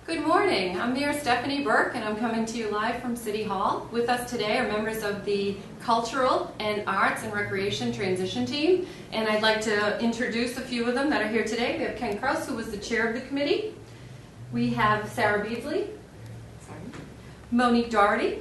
Good morning. I'm Mayor Stephanie Burke, and I'm coming to you live from City Hall. With us today are members of the Cultural and Arts and Recreation Transition Team, and I'd like to introduce a few of them that are here today. We have Ken Krause, who was the chair of the committee. We have Sarah Beasley, Monique Doherty,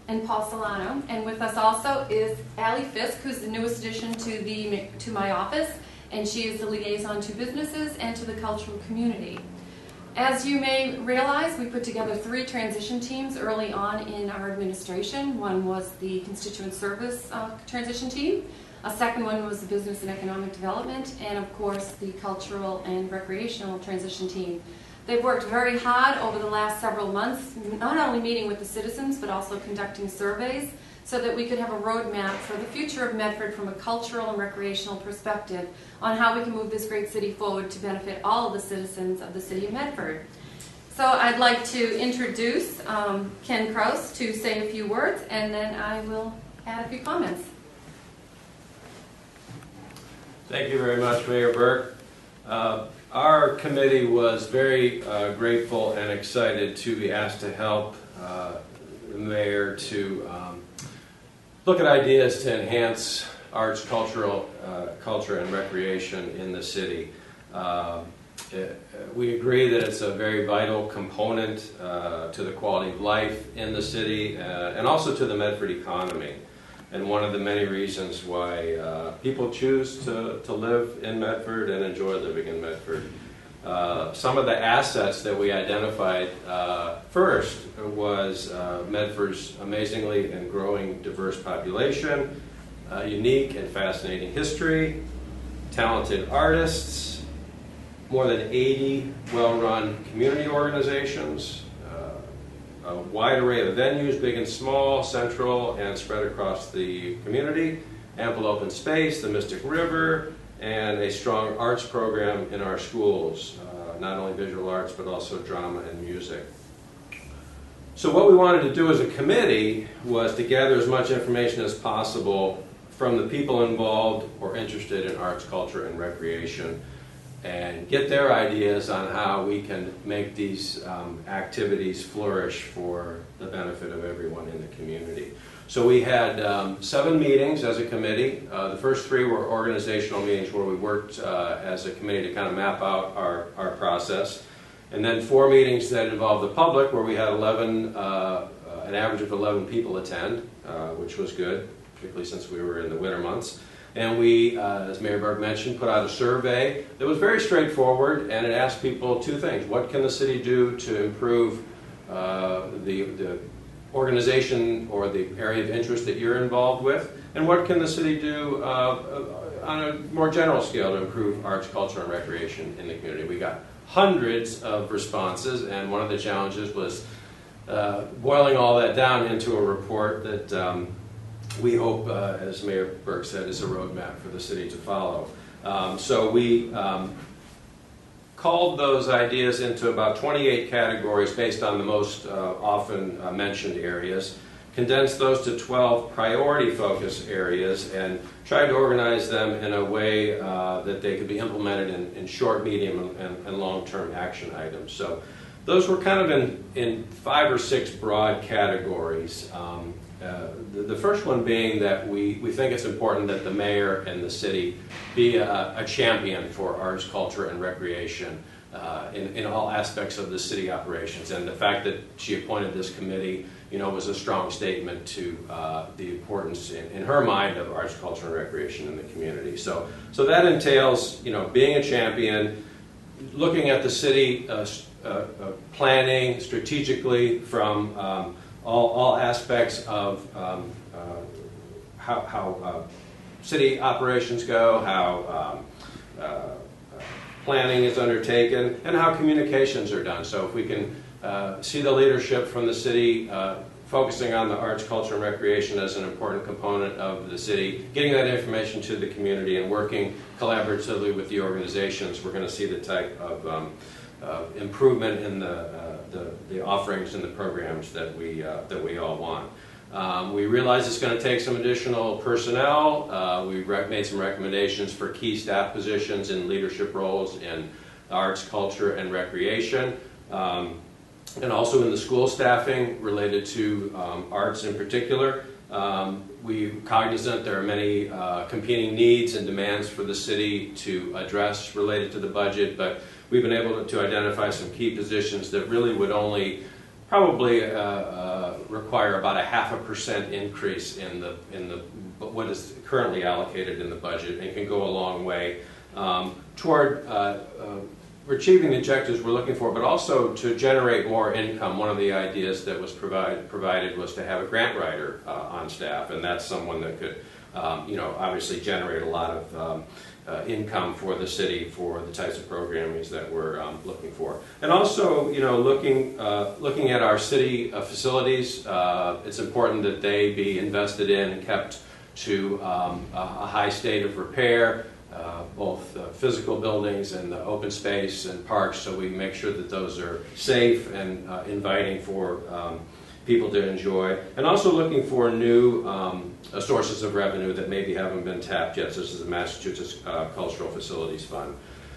and Paul Solano. And with us also is Allie Fisk, who's the newest addition to my office, and she is the liaison to businesses and to the cultural community. As you may realize, we put together 3 transition teams early on in our administration. One was the constituent service transition team. A second one was the business and economic development, and of course the cultural and recreational transition team. They've worked very hard over the last several months, not only meeting with the citizens, but also conducting surveys so that we could have a roadmap for the future of Medford from a cultural and recreational perspective on how we can move this great city forward to benefit all of the citizens of the city of Medford. So I'd like to introduce Ken Krause to say a few words, and then I will add a few comments. Thank you very much, Mayor Burke. Our committee was very grateful and excited to be asked to help the mayor to look at ideas to enhance arts, culture, and recreation in the city. We agree that it's a very vital component to the quality of life in the city and also to the Medford economy. And one of the many reasons why people choose to live in Medford and enjoy living in Medford. Some of the assets that we identified first was Medford's amazingly and growing diverse population, unique and fascinating history, talented artists, more than 80 well-run community organizations, a wide array of venues, big and small, central and spread across the community, ample open space, the Mystic River, and a strong arts program in our schools, not only visual arts but also drama and music. So what we wanted to do as a committee was to gather as much information as possible from the people involved or interested in arts, culture, and recreation, and get their ideas on how we can make these activities flourish for the benefit of everyone in the community. So we had 7 meetings as a committee. The first 3 were organizational meetings where we worked as a committee to kind of map out our process. And then 4 meetings that involved the public where we had an average of 11 people attend, which was good, particularly since we were in the winter months. And we, as Mayor Burke mentioned, put out a survey that was very straightforward, and it asked people 2 things. What can the city do to improve the organization or the area of interest that you're involved with? And what can the city do on a more general scale to improve arts, culture, and recreation in the community? We got hundreds of responses, and one of the challenges was boiling all that down into a report that we hope, as Mayor Burke said, is a roadmap for the city to follow. So we called those ideas into about 28 categories based on the most often mentioned areas, condensed those to 12 priority focus areas, and tried to organize them in a way that they could be implemented in short, medium, and long-term action items. So those were kind of in 5 or 6 broad categories. The first one being that we think it's important that the mayor and the city be a champion for arts, culture, and recreation in all aspects of the city operations. And the fact that she appointed this committee, was a strong statement to the importance in her mind of arts, culture, and recreation in the community. So that entails, being a champion, looking at the city planning strategically from all aspects of how city operations go, how planning is undertaken, and how communications are done. So if we can see the leadership from the city focusing on the arts, culture, and recreation as an important component of the city, getting that information to the community and working collaboratively with the organizations, we're going to see the type of improvement in the offerings and the programs that we all want. We realize it's going to take some additional personnel. We made some recommendations for key staff positions in leadership roles in arts, culture, and recreation. and also in the school staffing related to arts in particular. We're cognizant there are many competing needs and demands for the city to address related to the budget, but we've been able to identify some key positions that really would only probably require about a 0.5% increase in what is currently allocated in the budget, and can go a long way toward achieving the objectives we're looking for, but also to generate more income. One of the ideas that was provided was to have a grant writer on staff, and that's someone that could, obviously generate a lot of income for the city for the types of programming that we're looking for. And also, looking at our city facilities, it's important that they be invested in and kept to a high state of repair. Both physical buildings and the open space and parks, so we make sure that those are safe and inviting for people to enjoy. And also looking for new sources of revenue that maybe haven't been tapped yet, such as the Massachusetts Cultural Facilities Fund.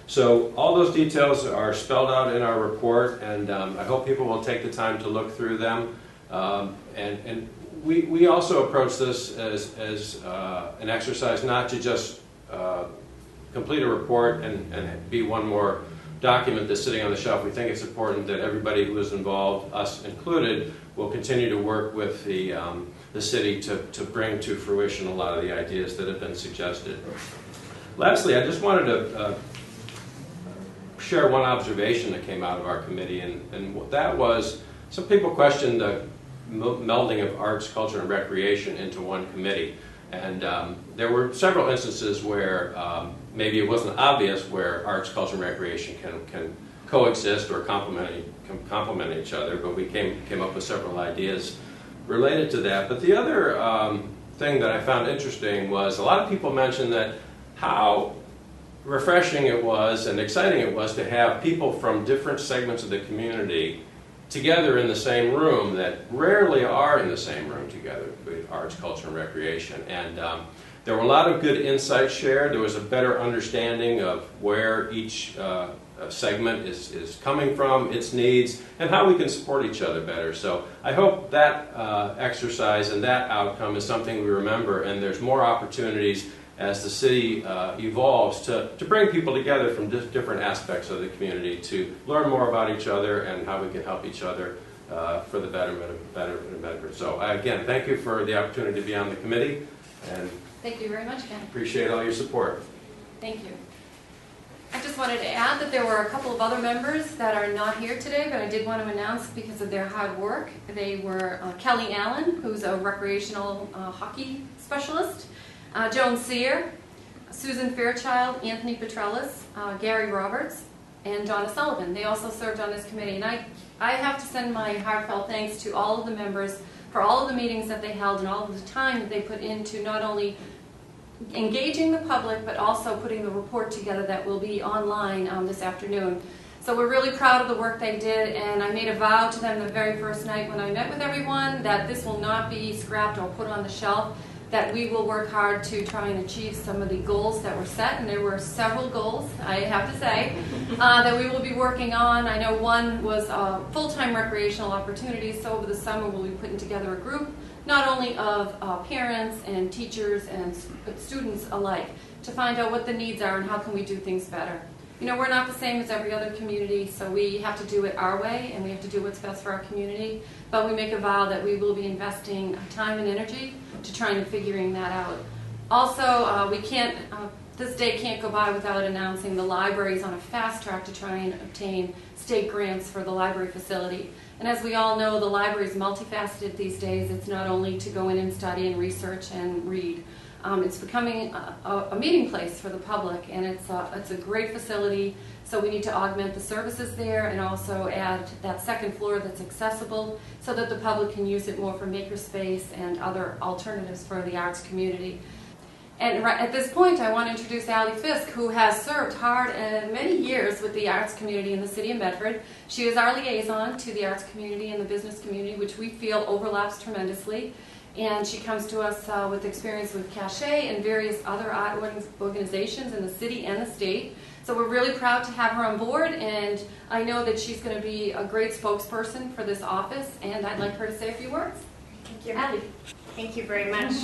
So all those details are spelled out in our report, and I hope people will take the time to look through them. And we also approach this as an exercise not to just complete a report and be one more document that's sitting on the shelf. We think it's important that everybody who is involved, us included, will continue to work with the city to bring to fruition a lot of the ideas that have been suggested. Lastly, I just wanted to share one observation that came out of our committee, and that was, some people questioned the melding of arts, culture, and recreation into one committee. And there were several instances where maybe it wasn't obvious where arts, culture, and recreation can coexist or complement each other, but we came up with several ideas related to that. But the other thing that I found interesting was a lot of people mentioned that how refreshing it was and exciting it was to have people from different segments of the community together in the same room that rarely are in the same room together with arts, culture, and recreation. And there were a lot of good insights shared. There was a better understanding of where each segment is coming from, its needs, and how we can support each other better. So I hope that exercise and that outcome is something we remember, and there's more opportunities as the city evolves to bring people together from different aspects of the community to learn more about each other and how we can help each other for the betterment of. So again, thank you for the opportunity to be on the committee, and Thank you very much, Ken. Appreciate all your support. Thank you. I just wanted to add that there were a couple of other members that are not here today, but I did want to announce because of their hard work. They were Kelly Allen, who's a recreational hockey specialist, Joan Sear, Susan Fairchild, Anthony Petrellis, Gary Roberts, and Donna Sullivan. They also served on this committee. And I have to send my heartfelt thanks to all of the members for all of the meetings that they held and all of the time that they put into not only engaging the public, but also putting the report together that will be online this afternoon. So we're really proud of the work they did, and I made a vow to them the very first night when I met with everyone that this will not be scrapped or put on the shelf, that we will work hard to try and achieve some of the goals that were set, and there were several goals, I have to say, that we will be working on. I know one was full-time recreational opportunities, so over the summer we'll be putting together a group not only of parents and teachers and students alike to find out what the needs are and how can we do things better. You know, we're not the same as every other community, so we have to do it our way and we have to do what's best for our community, but we make a vow that we will be investing time and energy to trying and figuring that out. Also, we can't, this day can't go by without announcing the library's on a fast track to try and obtain state grants for the library facility. And as we all know, the library is multifaceted these days. It's not only to go in and study and research and read. It's becoming a meeting place for the public, and it's a great facility. So we need to augment the services there and also add that second floor that's accessible so that the public can use it more for makerspace and other alternatives for the arts community. And at this point, I want to introduce Allie Fisk, who has served hard and many years with the arts community in the city of Medford. She is our liaison to the arts community and the business community, which we feel overlaps tremendously. And she comes to us with experience with Cachet and various other art organizations in the city and the state. So we're really proud to have her on board, and I know that she's going to be a great spokesperson for this office, and I'd like her to say a few words. Thank you. Allie. Thank you very much.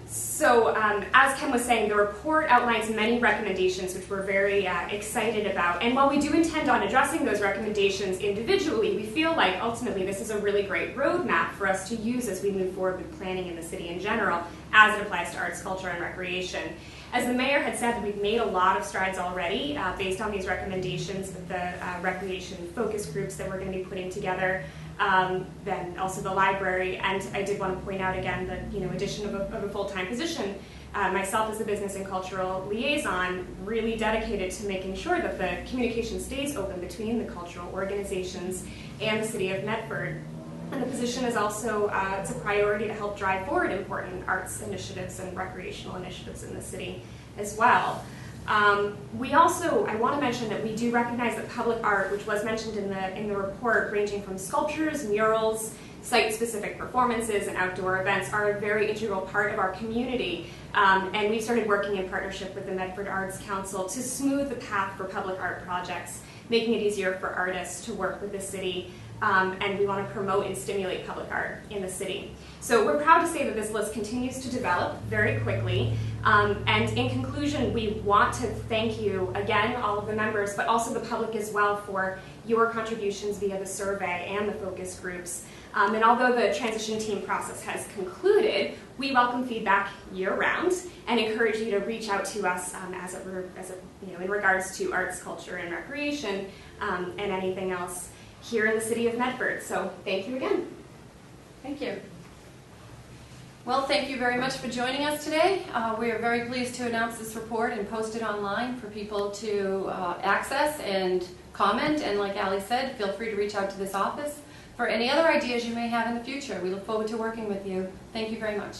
So, as Ken was saying, the report outlines many recommendations which we're very excited about. And while we do intend on addressing those recommendations individually, we feel like ultimately this is a really great roadmap for us to use as we move forward with planning in the city in general, as it applies to arts, culture, and recreation. As the mayor had said, we've made a lot of strides already based on these recommendations with the recreation focus groups that we're going to be putting together. Then also the library, and I did want to point out again that, addition of a full-time position, myself as the business and cultural liaison, really dedicated to making sure that the communication stays open between the cultural organizations and the city of Medford. And the position is also, it's a priority to help drive forward important arts initiatives and recreational initiatives in the city as well. I want to mention that we do recognize that public art, which was mentioned in the report, ranging from sculptures, murals, site-specific performances, and outdoor events, are a very integral part of our community. And we started working in partnership with the Medford Arts Council to smooth the path for public art projects, making it easier for artists to work with the city. And we want to promote and stimulate public art in the city. So we're proud to say that this list continues to develop very quickly. And in conclusion, we want to thank you again, all of the members, but also the public as well, for your contributions via the survey and the focus groups. And although the transition team process has concluded, we welcome feedback year-round and encourage you to reach out to us in regards to arts, culture, and recreation, and anything else here in the city of Medford. So thank you again. Thank you. Well, thank you very much for joining us today. We are very pleased to announce this report and post it online for people to access and comment. And like Allie said, feel free to reach out to this office for any other ideas you may have in the future. We look forward to working with you. Thank you very much.